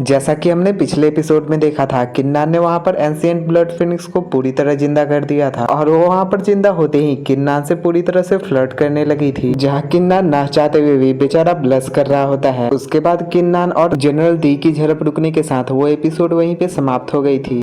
जैसा कि हमने पिछले एपिसोड में देखा था, किन्नान ने वहां पर एंशिएंट ब्लड फिनिक्स को पूरी तरह जिंदा कर दिया था और वो वहां पर जिंदा होते ही किन्नान से पूरी तरह से फ्लर्ट करने लगी थी, जहां किन्नान ना चाहते हुए भी बेचारा ब्लश कर रहा होता है। उसके बाद किन्नान और जनरल दी की झड़प रुकने के साथ वो एपिसोड वहीं पे समाप्त हो गई थी।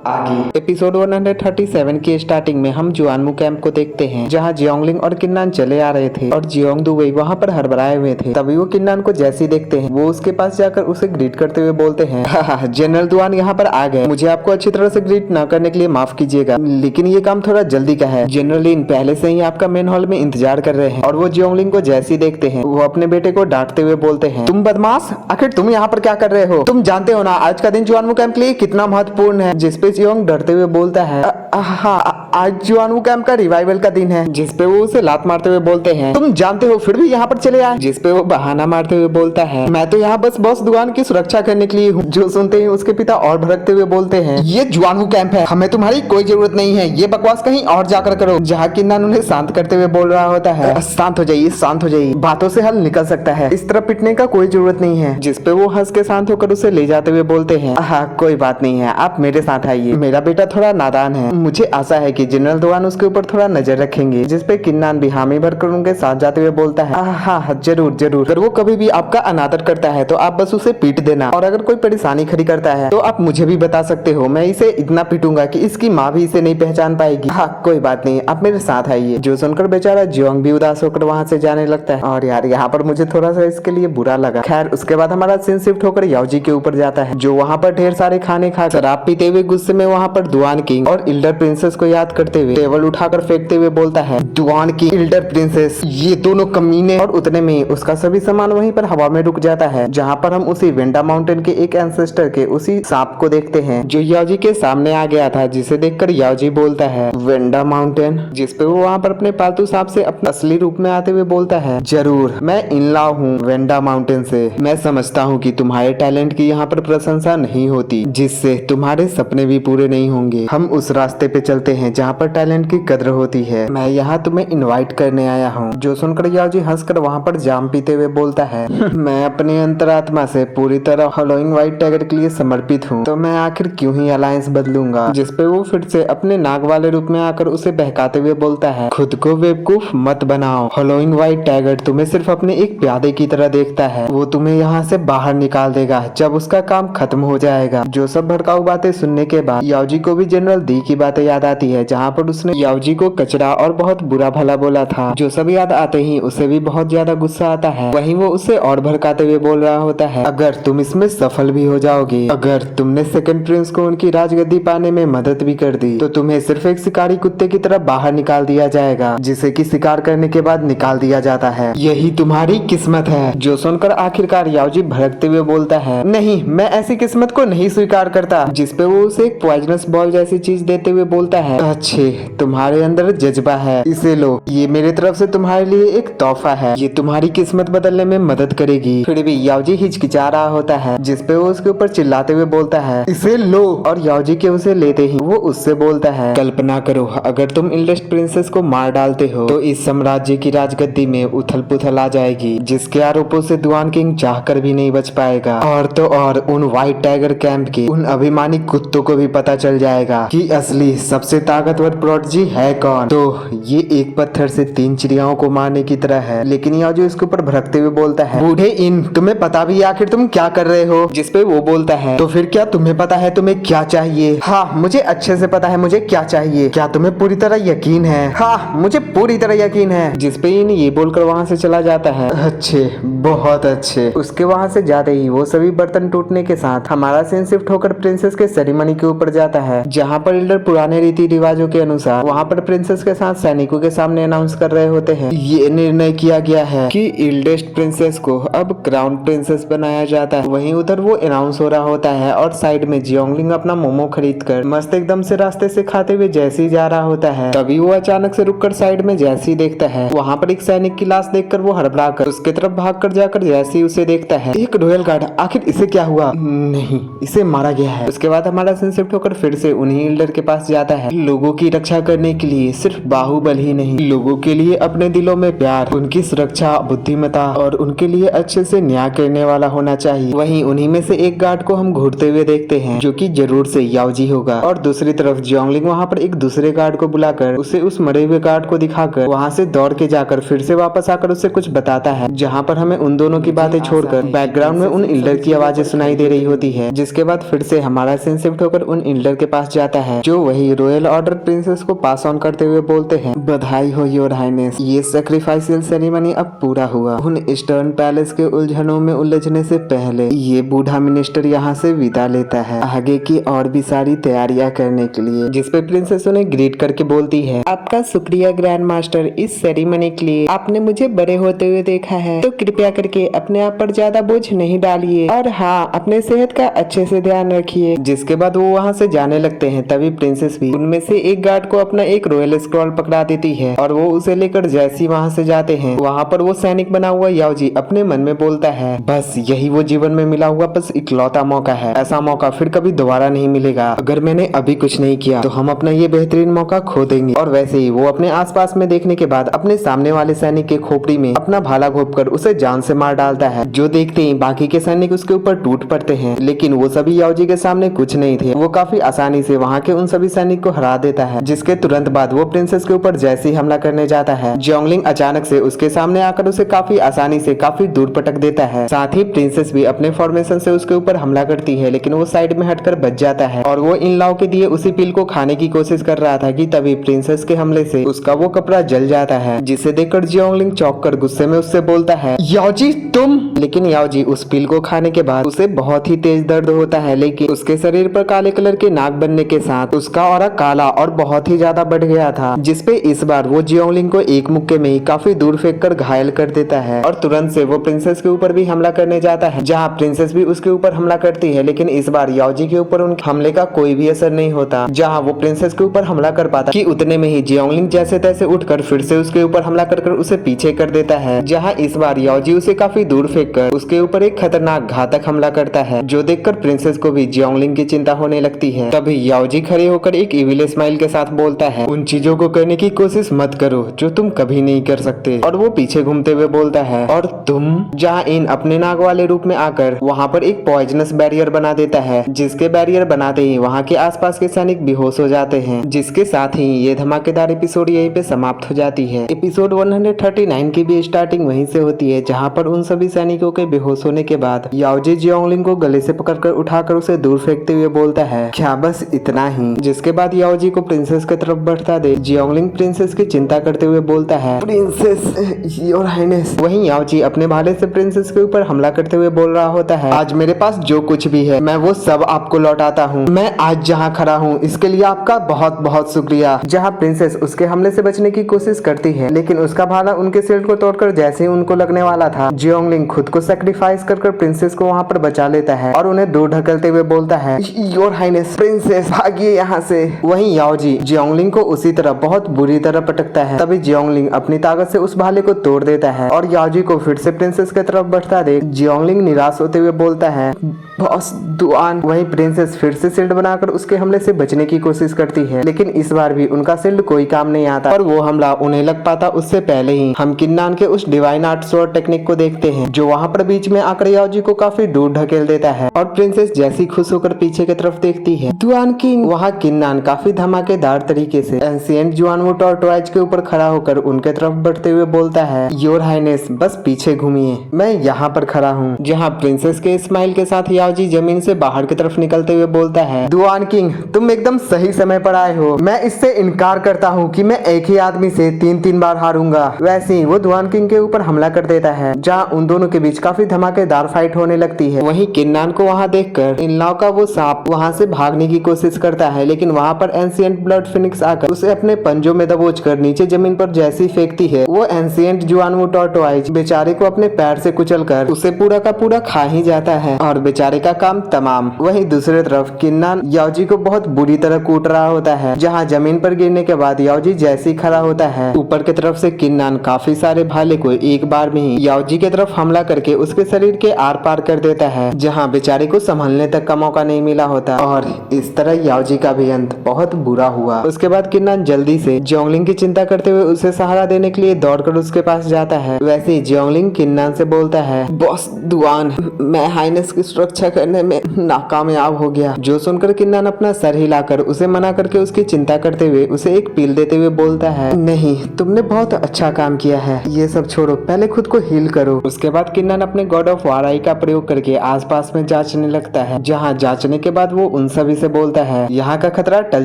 आगे एपिसोड 137 की स्टार्टिंग में हम जुआनमू कैंप को देखते हैं, जहां जियोंगलिंग और किन्नान चले आ रहे थे और जियोंग दुबई वहां पर हड़बड़ाए हुए थे। तभी वो किन्नान को जैसे ही देखते हैं वो उसके पास जाकर उसे ग्रीट करते हुए बोलते हैं, जनरल दुआन यहाँ पर आ गए, मुझे आपको अच्छी तरह से ग्रीट न करने के लिए माफ कीजिएगा, लेकिन ये काम थोड़ा जल्दी का है। जनरल लिन पहले से ही आपका मेन हॉल में इंतजार कर रहे हैं। और वो जियोंगलिंग को जैसे ही देखते हैं वो अपने बेटे को डांटते हुए बोलते हैं, तुम बदमाश, आखिर तुम यहाँ पर क्या कर रहे हो? तुम जानते हो ना आज का दिन जुआनमू कैंप के लिए कितना महत्वपूर्ण है। जिसपे जियोंग डरते हुए बोलता है, हाँ आज जुआनमू कैंप का रिवाइवल का दिन है। जिसपे वो उसे लात मारते हुए बोलते हैं, तुम जानते हो फिर भी यहाँ पर चले आए। जिसपे वो बहाना मारते हुए बोलता है, मैं तो यहाँ बस बॉस दुआन की सुरक्षा करने के लिए हूँ। जो सुनते ही उसके पिता और भड़कते हुए बोलते हैं, ये जुआनमू कैंप है, हमें तुम्हारी कोई जरूरत नहीं है, ये बकवास कहीं और जाकर करो। जहाँ किन्नान उन्हें शांत करते हुए बोल रहा होता है, शांत हो जाइए, शांत हो जाइए, बातों से हल निकल सकता है, इस तरह पिटने का कोई जरूरत नहीं है। जिसपे वो हंस के शांत होकर उसे ले जाते हुए बोलते हैं, हाँ कोई बात नहीं है, आप मेरे साथ आइए, मेरा बेटा थोड़ा नादान है, मुझे आशा है कि जनरल दुआन उसके ऊपर थोड़ा नजर रखेंगे। जिसपे किन्नान भी हामी भरकर उनके साथ जाते हुए बोलता है, हाँ जरूर जरूर, अगर वो कभी भी आपका अनादर करता है तो आप बस उसे पीट देना, और अगर कोई परेशानी खड़ी करता है तो आप मुझे भी बता सकते हो, मैं इसे इतना पीटूंगा कि इसकी माँ भी इसे नहीं पहचान पाएगी। हाँ कोई बात नहीं, आप मेरे साथ आइए। जो सुनकर बेचारा जियोंग भी उदास होकर वहाँ से जाने लगता है। और यार यहाँ पर मुझे थोड़ा सा इसके लिए बुरा लगा। खैर उसके बाद हमारा सीन शिफ्ट होकर याओजी के ऊपर जाता है, जो वहाँ पर ढेर सारे खाने खा शराब पीते हुए गुस्से में वहाँ पर दुआन किंग और इल्डर प्रिंसेस को याद करते हुए टेबल उठाकर फेंकते हुए बोलता है, दुआन की इल्डर प्रिंसेस, ये दोनों कमीने। और उतने में उसका सभी सामान वहीं पर हवा में रुक जाता है, जहाँ पर हम उसी वेंडा माउंटेन के एक एंसेस्टर के उसी सांप को देखते हैं जो याओजी के सामने आ गया था। जिसे देखकर याओजी बोलता है, वेंडा माउंटेन। जिसपे वो वहाँ पर अपने पालतू सांप से अपने असली रूप में आते हुए बोलता है, जरूर मैं इनलॉ हूँ वेंडा माउंटेन से। मैं समझता हूँ कि तुम्हारे टैलेंट की यहाँ पर प्रशंसा नहीं होती, जिससे तुम्हारे सपने भी पूरे नहीं होंगे। हम उस रास्ते पे चलते हैं जहाँ पर टैलेंट की कद्र होती है। मैं यहाँ तुम्हें इनवाइट करने आया हूँ। जो सुनकर याओजी हंसकर वहाँ पर जाम पीते हुए बोलता है, मैं अपने अंतरात्मा से पूरी तरह हॉलोइंग व्हाइट टाइगर के लिए समर्पित हूँ, तो मैं आखिर क्यों ही अलायंस बदलूंगा। जिसपे वो फिर से अपने नाग वाले रूप में आकर उसे बहकाते हुए बोलता है, खुद को बेवकूफ मत बनाओ, हॉलोइंग व्हाइट टाइगर तुम्हें सिर्फ अपने एक प्यादे की तरह देखता है, वो तुम्हें यहाँ से बाहर निकाल देगा जब उसका काम खत्म हो जाएगा। जो सब भड़काऊ बातें सुनने के बाद याओजी को भी जनरल दी की बातें याद आती है, जहाँ पर उसने याओजी को कचरा और बहुत बुरा भला बोला था। जो सब याद आते ही उसे भी बहुत ज्यादा गुस्सा आता है। वहीं वो उसे और भड़काते हुए बोल रहा होता है, अगर तुम इसमें सफल भी हो जाओगे, अगर तुमने सेकंड प्रिंस को उनकी राजगद्दी पाने में मदद भी कर दी, तो तुम्हें सिर्फ एक शिकारी कुत्ते की तरह बाहर निकाल दिया जाएगा, जिसे कि शिकार करने के बाद निकाल दिया जाता है। यही तुम्हारी किस्मत है। जो सुनकर आखिरकार याओजी भड़कते हुए बोलता है, नहीं मैं ऐसी किस्मत को नहीं स्वीकार करता। जिसपे वो उसे एक पॉइजनस बॉल जैसी चीज देते हुए बोलता है, अच्छे तुम्हारे अंदर जज्बा है, इसे लो, ये मेरे तरफ से तुम्हारे लिए एक तोहफा है, ये तुम्हारी किस्मत बदलने में मदद करेगी। फिर भी याओजी हिचकिचा रहा होता है। जिसपे वो उसके ऊपर चिल्लाते हुए बोलता है, इसे लो। और याओजी के उसे लेते ही वो उससे बोलता है, कल्पना करो अगर तुम इल्डेस्ट प्रिंसेस को मार डालते हो तो इस साम्राज्य की राजगद्दी में उथल पुथल आ जाएगी, जिसके आरोपों से दुआन किंग चाहकर भी नहीं बच पाएगा। और तो और उन व्हाइट टाइगर कैंप के उन अभिमानी कुत्तों को भी पता चल जाएगा कि असली सबसे ताकतवर प्रोटजी है कौन। तो ये एक पत्थर से 3 चिड़ियाओं को मारने की तरह है। लेकिन याओजी उसके ऊपर भड़कते हुए बोलता है, बूढ़े इन, तुम्हें पता भी आखिर तुम क्या कर रहे हो। जिसपे वो बोलता है, तो फिर क्या तुम्हें पता है तुम्हें क्या चाहिए? हाँ मुझे अच्छे से पता है मुझे क्या चाहिए। क्या तुम्हें पूरी तरह यकीन है? हाँ मुझे पूरी तरह यकीन है। जिसपे इन ये बोलकर वहाँ से चला जाता है। अच्छे, बहुत अच्छे। उसके वहाँ से जाते ही वो सभी बर्तन टूटने के साथ हमारा सीन शिफ्ट होकर प्रिंसेस के सेरेमनी के ऊपर जाता है, जहाँ पर इल्डर पुराने रीति रिवाजों के अनुसार वहाँ पर प्रिंसेस के साथ सैनिकों के सामने अनाउंस कर रहे होते हैं, ये निर्णय किया गया है कि इल्डेस्ट प्रिंसेस को अब क्राउन प्रिंसेस बनाया जाता है। वहीं उधर वो अनाउंस हो रहा होता है और साइड में जियोंगलिंग अपना मोमो खरीदकर मस्त एकदम से रास्ते से खाते हुए जैसे ही जा रहा होता है, तभी वो अचानक से रुककर साइड में जैसे ही देखता है वहाँ पर एक सैनिक की लाश देखकर वो हड़बड़ा कर उसके तरफ भाग कर जाकर जैसे ही उसे देखता है, एक रॉयल गार्ड, आखिर इसे क्या हुआ? नहीं इसे मारा गया है। उसके बाद हमारा सीन शिफ्ट होकर फिर से उन्हीं एल्डर के पास जाता है। लोगों की रक्षा करने के लिए सिर्फ बाहुबल ही नहीं, लोगों के लिए अपने दिलों में प्यार, उनकी सुरक्षा, बुद्धिमत्ता और उनके लिए अच्छे से न्याय करने वाला होना चाहिए। वहीं उन्हीं में से एक गार्ड को हम घूरते हुए देखते हैं, जो कि जरूर से याओजी होगा। और दूसरी तरफ जियोंगलिंग वहाँ पर एक दूसरे गार्ड को बुलाकर उसे उस मरे हुए गार्ड को दिखाकर वहाँ से दौड़ के जाकर फिर से वापस आकर उसे कुछ बताता है, जहाँ पर हमें उन दोनों की बातें छोड़कर बैकग्राउंड में उन एल्डर की आवाजें सुनाई दे रही होती है। जिसके बाद फिर से हमारा सीन शिफ्ट होकर उन एल्डर के पास जाता है, जो वही रॉयल ऑर्डर प्रिंसेस को पास ऑन करते हुए बोलते हैं, बधाई हो योर हाइनेस, ये सैक्रिफाइशियल सेरेमनी अब पूरा हुआ। उन ईस्टर्न पैलेस के उलझनों में उलझने से पहले ये बूढ़ा मिनिस्टर यहाँ से विदा लेता है आगे की और भी सारी तैयारियां करने के लिए। जिसपे प्रिंसेस उन्हें ग्रीट करके बोलती है, आपका शुक्रिया ग्रैंड मास्टर, इस सेरेमनी के लिए आपने मुझे बड़े होते हुए देखा है, तो कृपया करके अपने आप पर ज्यादा बोझ नहीं डालिए और हाँ, अपने सेहत का अच्छे से ध्यान रखिए। जिसके बाद वो वहाँ से जाने लगते हैं। तभी प्रिंसेस भी उनमें से एक गार्ड को अपना एक रॉयल स्क्रॉल पकड़ा देती है और वो उसे लेकर जैसे वहाँ से जाते हैं, वहाँ पर वो सैनिक बना हुआ याओजी अपने मन में बोलता है, बस यही वो जीवन में मिला हुआ बस इकलौता मौका है, ऐसा मौका फिर कभी दोबारा नहीं मिलेगा। अगर मैंने अभी कुछ नहीं किया तो हम अपना ये बेहतरीन मौका खो देंगे। और वैसे ही वो अपने आसपास में देखने के बाद अपने सामने वाले सैनिक के खोपड़ी में अपना भाला घोंपकर उसे जान से मार डालता है। जो देखते ही बाकी के सैनिक उसके ऊपर टूट पड़ते हैं, लेकिन वो सभी याओजी के सामने कुछ नहीं थे। वो काफी आसानी से वहाँ के उन सभी सैनिक को हरा देता है। जिसके तुरंत बाद वो प्रिंसेस के ऊपर जैसे ही हमला करने जाता है, जियोंगलिंग अचानक से उसके सामने आकर उसे काफी आसानी से काफी दूर पटक देता है। साथ ही प्रिंसेस भी अपने फॉर्मेशन से उसके ऊपर हमला करती है, लेकिन वो साइड में हटकर बच जाता है और वो इन लाओ के दिए उसी पिल को खाने की कोशिश कर रहा था कि तभी प्रिंसेस के हमले से उसका वो कपड़ा जल जाता है। जिसे देखकर जियोंगलिंग चौंक कर गुस्से में उससे बोलता है, याओजी तुम। लेकिन याओजी उस पिल को खाने के बाद उसे बहुत ही तेज दर्द होता है, लेकिन उसके शरीर पर काले कलर के नाक बनने के साथ उसका ऑरा काला और बहुत ही ज्यादा बढ़ गया था। जिसपे इस बार वो जियोंगलिंग को एक मुक्के में ही काफी दूर फेंक कर घायल कर देता है और तुरंत से वो प्रिंसेस के ऊपर भी हमला करने जाता है, जहाँ प्रिंसेस भी उसके ऊपर हमला करती है। लेकिन इस बार याओजी के ऊपर उनके हमले का कोई भी असर नहीं होता। जहाँ वो प्रिंसेस के ऊपर हमला कर पाता कि उतने में ही जियोंगलिंग जैसे तैसे उठकर फिर से उसके ऊपर हमला कर उसे पीछे कर देता है। जहाँ इस बार याओजी उसे काफी दूर फेंक कर उसके ऊपर एक खतरनाक घातक हमला करता है, जो देखकर प्रिंसेस को भी जियोंगलिंग की चिंता होने लगती है। तभी याओजी खड़े होकर एक इविल स्माइल के साथ बोलता है, उन चीजों को करने की कोशिश मत करो जो तुम कभी नहीं कर सकते। और वो पीछे घूमते हुए बोलता है, और तुम। जहाँ इन अपने नाग वाले रूप में आकर वहाँ पर एक पॉइजनस बैरियर बना देता है, जिसके बैरियर बनाते ही वहाँ के आसपास के सैनिक बेहोश हो जाते हैं। जिसके साथ ही ये धमाकेदार एपिसोड यहीं पे समाप्त हो जाती है। एपिसोड 139 की भी स्टार्टिंग वहीं से होती है, जहाँ पर उन सभी सैनिकों के बेहोश होने के बाद याओजी जियोंगलिंग को गले से पकड़कर उठाकर उसे दूर फेंकते हुए बोलता है, क्या बस इतना ही। जिसके बाद याओजी को प्रिंसेस की तरफ बढ़ता देख जियोंगलिंग प्रिंसेस की चिंता करते हुए बोलता है, प्रिंसेस योर हाइनेस। वहीं याओजी अपने भाले से प्रिंसेस के ऊपर हमला करते हुए बोल रहा होता है, आज मेरे पास जो कुछ भी है मैं वो सब आपको लौटाता हूँ। मैं आज जहाँ खड़ा हूँ इसके लिए आपका बहुत बहुत शुक्रिया। जहाँ प्रिंसेस उसके हमले से बचने की कोशिश करती है, लेकिन उसका भाला उनके शील्ड को तोड़कर जैसे ही उनको लगने वाला था, जियोंगलिंग खुद को सैक्रिफाइस कर प्रिंसेस को वहाँ पर बचा लेता है और उन्हें दूर ढकलते हुए बोलता है, योर हाइनेस प्रिंसेस भागिए यहाँ से। वहीं याओजी जियोंगलिंग को उसी तरह बहुत बुरी तरह पटकता है। तभी जियोंगलिंग अपनी ताकत से उस भाले को तोड़ देता है और याओजी को फिर से प्रिंसेस की तरफ बढ़ता देख जियोंगलिंग निराश होते हुए बोलता है, बॉस दुआन। वहीं प्रिंसेस फिर से शील्ड बनाकर उसके हमले से बचने की कोशिश करती है, लेकिन इस बार भी उनका शील्ड कोई काम नहीं आता और वो हमला उन्हें लग पाता उससे पहले ही हम किन्नान के उस डिवाइन आर्ट स्वॉर्ड टेक्निक को देखते हैं, जो वहाँ पर बीच में आकर याओजी को काफी दूर ढकेल देता है और प्रिंसेस जैसी खुश होकर पीछे की तरफ देखती है, दुआन किंग। वहाँ किन्नान काफी धमाकेदार तरीके से एंशिएंट जुआनवो टॉर्टोइज के ऊपर खड़ा होकर उनके तरफ बढ़ते हुए बोलता है, योर हाइनेस बस पीछे घूमिए, मैं यहाँ पर खड़ा हूँ। जहाँ प्रिंसेस के स्माइल के साथ याओजी जमीन से बाहर की तरफ निकलते हुए बोलता है, दुआन किंग तुम एकदम सही समय पर आए हो। मैं इससे इनकार करता हूँ कि मैं एक ही आदमी से 3-3 बार हारूंगा। वैसे ही वो दुआन किंग के ऊपर हमला कर देता है, जहाँ उन दोनों के बीच काफी धमाकेदार फाइट होने लगती है। वहीं किन्नान को वहाँ देखकर इन लाओ का वो सांप वहाँ से भागने की कोशिश करता है, लेकिन वहाँ पर एंशिएंट ब्लड फिनिक्स आकर उसे अपने पंजों में दबोच कर नीचे जमीन पर जैसी फेंकती है, वो एंशिएंट जुआनवो टॉर्टोइज बेचारे को अपने पैर से कुचलकर उसे पूरा का पूरा खा ही जाता है और बेचारे का काम तमाम। वहीं दूसरी तरफ किन्नान याओजी को बहुत बुरी तरह कूट रहा होता है, जहाँ जमीन पर गिरने के बाद याओजी जैसे ही खड़ा होता है, ऊपर की तरफ से किन्नान काफी सारे भाले को एक बार में ही याओजी की तरफ हमला करके उसके शरीर के आर पार कर देता है, जहाँ बेचारे को संभलने तक का मौका नहीं मिला होता और इस तरह याओजी का भी अंत बहुत बुरा हुआ। उसके बाद किन्नान जल्दी से जोंगलिंग की चिंता करते हुए उसे सहारा देने के लिए दौड़कर उसके पास जाता है। वैसे ही जोंगलिंग किन्नान से बोलता है, बॉस दुआन, मैं हाइनेस की सुरक्षा करने में नाकामयाब हो गया। जो सुनकर किन्नान अपना सर हिलाकर उसे मना करके उसकी चिंता करते हुए उसे एक पील देते हुए बोलता है, नहीं, तुमने बहुत अच्छा काम किया है, ये सब छोड़ो, पहले खुद को हील करो। उसके बाद किन्नान अपने गॉड ऑफ वार आई का प्रयोग करके आसपास में जांचने लगता है, जहाँ जांचने के बाद वो उन सभी से बोलता है, यहाँ का खतरा टल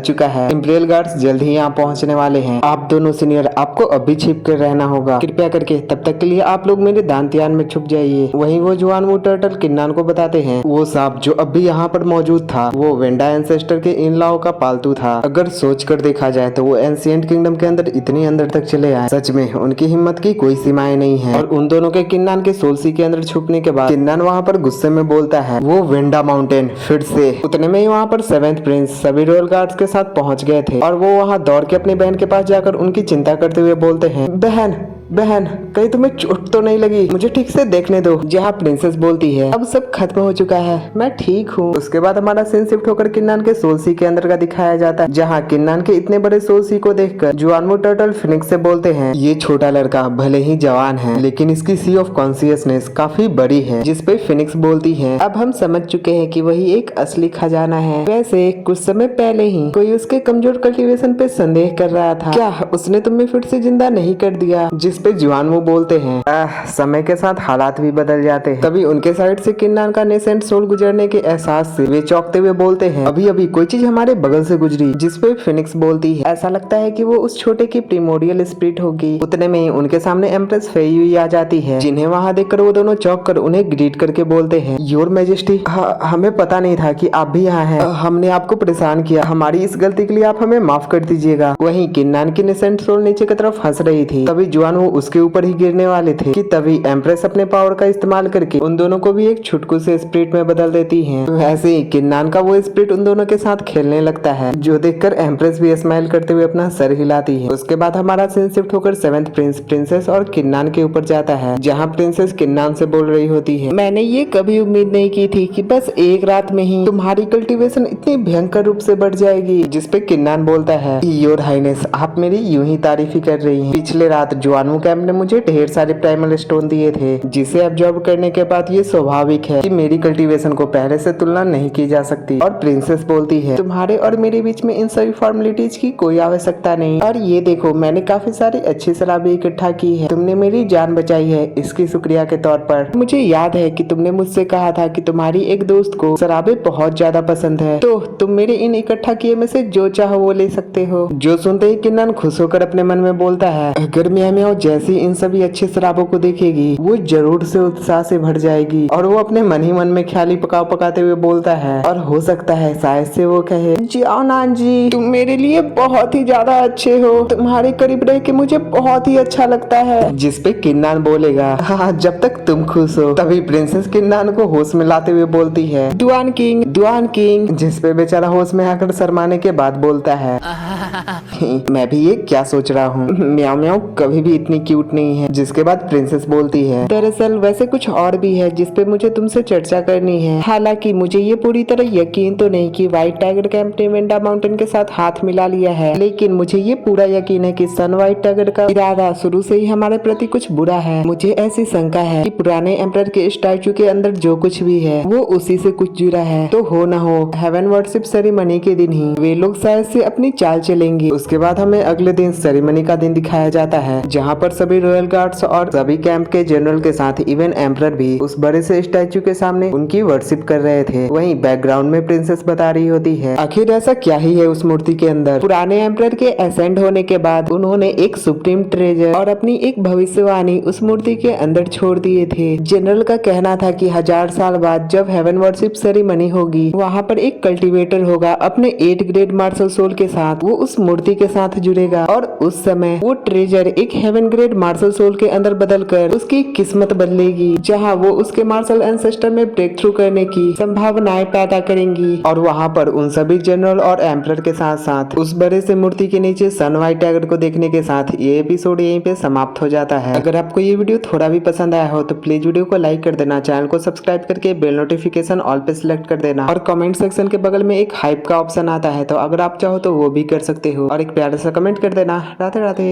चुका है, इंपीरियल गार्ड्स जल्द ही यहाँ पहुँचने वाले हैं। आप दोनों सीनियर आपको अभी छिप कर रहना होगा, कृपया करके तब तक के लिए आप लोग मेरे दांतियान में छुप जाइए। वहीं वो जवान वो टर्टल किन्नान को बताते हैं, वो सांप जो अभी यहाँ पर मौजूद था वो वेंडा एंसेस्टर के इन लाओ का पालतू था। अगर सोच कर देखा जाए तो वो एंशिएंट किंगडम के अंदर इतनी अंदर तक चले आए, सच में उनकी हिम्मत की कोई सीमाएं नहीं है। और उन दोनों के किन्नान के सोलसी के अंदर छुपने के बाद किन्नान वहाँ पर गुस्से में बोलता है, वो वेंडा माउंटेन फिर से। उतने में ही वहाँ पर सेवेंथ प्रिंस सभी रॉयल गार्ड्स के साथ पहुँच गए थे और वो वहाँ दौड़ के अपनी बहन के पास जाकर उनकी चिंता करते हुए बोलते हैं, बहन कहीं तुम्हें चोट तो नहीं लगी, मुझे ठीक से देखने दो। जहाँ प्रिंसेस बोलती है, अब सब खत्म हो चुका है, मैं ठीक हूँ। उसके बाद हमारा सीन शिफ्ट होकर किन्नान के सोलसी के अंदर का दिखाया जाता है, जहाँ किन्नान के इतने बड़े सोलसी को देखकर जुआनवो टर्टल फिनिक्स से बोलते हैं, ये छोटा लड़का भले ही जवान है लेकिन इसकी सी ऑफ कॉन्शियसनेस काफी बड़ी है। जिसपे फिनिक्स बोलती है, अब हम समझ चुके हैं कि वही एक असली खजाना है। वैसे कुछ समय पहले ही कोई उसके कमजोर कल्टीवेशन पे संदेह कर रहा था, क्या उसने तुम्हें फिर से जिंदा नहीं कर दिया? पे जुआन वो बोलते हैं, समय के साथ हालात भी बदल जाते हैं। तभी उनके साइड से किन्नान का नेसेंट सोल गुजरने के एहसास से वे चौंकते हुए बोलते हैं, अभी अभी कोई चीज हमारे बगल से गुजरी। जिसपे फिनिक्स बोलती है, ऐसा लगता है कि वो उस छोटे की प्रीमोडियल स्पिरिट होगी। उतने में उनके सामने एम्प्रेस फेयुई आ जाती है, जिन्हें वहाँ देखकर वो दोनों चौंक कर उन्हें ग्रीट करके बोलते हैं, योर मैजेस्टी, हमें पता नहीं था कि आप भी यहाँ हैं। हमने आपको परेशान किया, हमारी इस गलती के लिए आप हमें माफ कर दीजिएगा। वहीं किन्नान की नेसेंट सोल नीचे की तरफ हंस रही थी, तभी जुआन वो उसके ऊपर ही गिरने वाले थे कि तभी एम्प्रेस अपने पावर का इस्तेमाल करके उन दोनों को भी एक छुटकू से स्पिरिट में बदल देती है। वैसे ही किन्नान का वो स्पिरिट उन दोनों के साथ खेलने लगता है, जो देखकर एम्प्रेस भी स्माइल करते हुए अपना सर हिलाती है। उसके बाद हमारा सीन शिफ्ट होकर सेवेंथ प्रिंस, प्रिंसेस और किन्नान के ऊपर जाता है, जहाँ प्रिंसेस किन्नान से बोल रही होती है, मैंने ये कभी उम्मीद नहीं की थी कि बस एक रात में ही तुम्हारी कल्टीवेशन इतनी भयंकर रूप से बढ़ जाएगी। जिसपे किन्नान बोलता है, योर हाइनेस, आप मेरी यूं ही तारीफ ही कर रही हैं। पिछले रात जुआनवो कैंप ने मुझे ढेर सारे प्राइमल स्टोन दिए थे, जिसे ऑब्जर्व करने के बाद ये स्वाभाविक है कि मेरी कल्टीवेशन को पहले से तुलना नहीं की जा सकती। और प्रिंसेस बोलती है, तुम्हारे और मेरे बीच में इन सभी फॉर्मेलिटीज की कोई आवश्यकता नहीं, और ये देखो मैंने काफी सारी अच्छी शराबें इकट्ठा की है, तुमने मेरी जान बचाई है, इसकी शुक्रिया के तौर पर। मुझे याद है कि तुमने मुझसे कहा था कि तुम्हारी एक दोस्त को शराबें बहुत ज्यादा पसंद है, तो तुम मेरे इन इकट्ठा किए में से जो चाहो वो ले सकते हो। जो सुनते ही किन्नान खुश होकर अपने मन में बोलता है, अगर म्याओ जैसी इन सभी अच्छे शराबों को देखेगी वो जरूर से उत्साह से भर जाएगी। और वो अपने मन ही मन में ख्याली पकाते हुए बोलता है, और हो सकता है शायद से वो कहे, जाओ नान जी, तुम मेरे लिए बहुत ही ज्यादा अच्छे हो, तुम्हारे करीब रह के मुझे बहुत ही अच्छा लगता है। जिसपे किन्नान बोलेगा, हाँ जब तक तुम खुश हो। तभी प्रिंसेस किन्नान को होश में लाते हुए बोलती है, दुआन किंग। जिसपे बेचारा होश में आकर शर्माने के बाद बोलता है, मैं भी ये क्या सोच रहा हूँ, म्याओ कभी भी इतनी क्यूट नहीं है। जिसके बाद प्रिंसेस बोलती है, दरअसल वैसे कुछ और भी है जिसपे मुझे तुमसे चर्चा करनी है। हालांकि मुझे ये पूरी तरह यकीन तो नहीं कि व्हाइट टाइगर कैंप ने वेंडा माउंटेन के साथ हाथ मिला लिया है, लेकिन मुझे ये पूरा यकीन है कि सन व्हाइट टाइगर का इरादा शुरू से ही हमारे प्रति कुछ बुरा है। मुझे ऐसी शंका है कि पुराने एम्परर के स्टैचू के अंदर जो कुछ भी है वो उसी से कुछ जुड़ा है। तो हो न हो हेवन वर्शिप सेरेमनी के दिन ही वे लोग शायद से अपनी चाल चलेंगे। उसके बाद हमें अगले दिन सेरेमनी का दिन दिखाया जाता है, जहाँ पर सभी रॉयल गार्ड्स और सभी कैंप के जनरल के साथ इवन एम्परर भी उस बड़े से स्टैचू के सामने उनकी वर्शिप कर रहे थे। वहीं बैकग्राउंड में प्रिंसेस बता रही होती है, आखिर ऐसा क्या ही है उस मूर्ति के अंदर। पुराने एम्परर के एसेंड होने के बाद उन्होंने एक सुप्रीम ट्रेजर और अपनी एक भविष्यवाणी उस मूर्ति के अंदर छोड़ दिए थे। जनरल का कहना था कि 1000 साल बाद जब हेवन वर्शिप सेरेमनी होगी, वहाँ पर एक कल्टीवेटर होगा अपने 8 ग्रेड मार्शल सोल के साथ, वो उस मूर्ति के साथ जुड़ेगा और उस समय वो ट्रेजर एक heaven seven grade marshal soul के अंदर बदल कर उसकी किस्मत बदलेगी, जहाँ वो उसके मार्शल एंसेस्टर में ब्रेक थ्रू करने की संभावनाएं पैदा करेंगी। और वहाँ पर उन सभी जनरल और एम्परर के साथ साथ उस बड़े से मूर्ति के नीचे सन व्हाइट टाइगर को देखने के साथ ये एपिसोड यहीं पे समाप्त हो जाता है। अगर आपको ये वीडियो थोड़ा भी पसंद आया हो तो प्लीज वीडियो को लाइक कर देना, चैनल को सब्सक्राइब करके बेल नोटिफिकेशन ऑल पे सिलेक्ट कर देना और कमेंट सेक्शन के बगल में एक हाइप का ऑप्शन आता है, तो अगर आप चाहो तो वो भी कर सकते हो और एक प्यारा सा कमेंट कर देना। राधे राधे।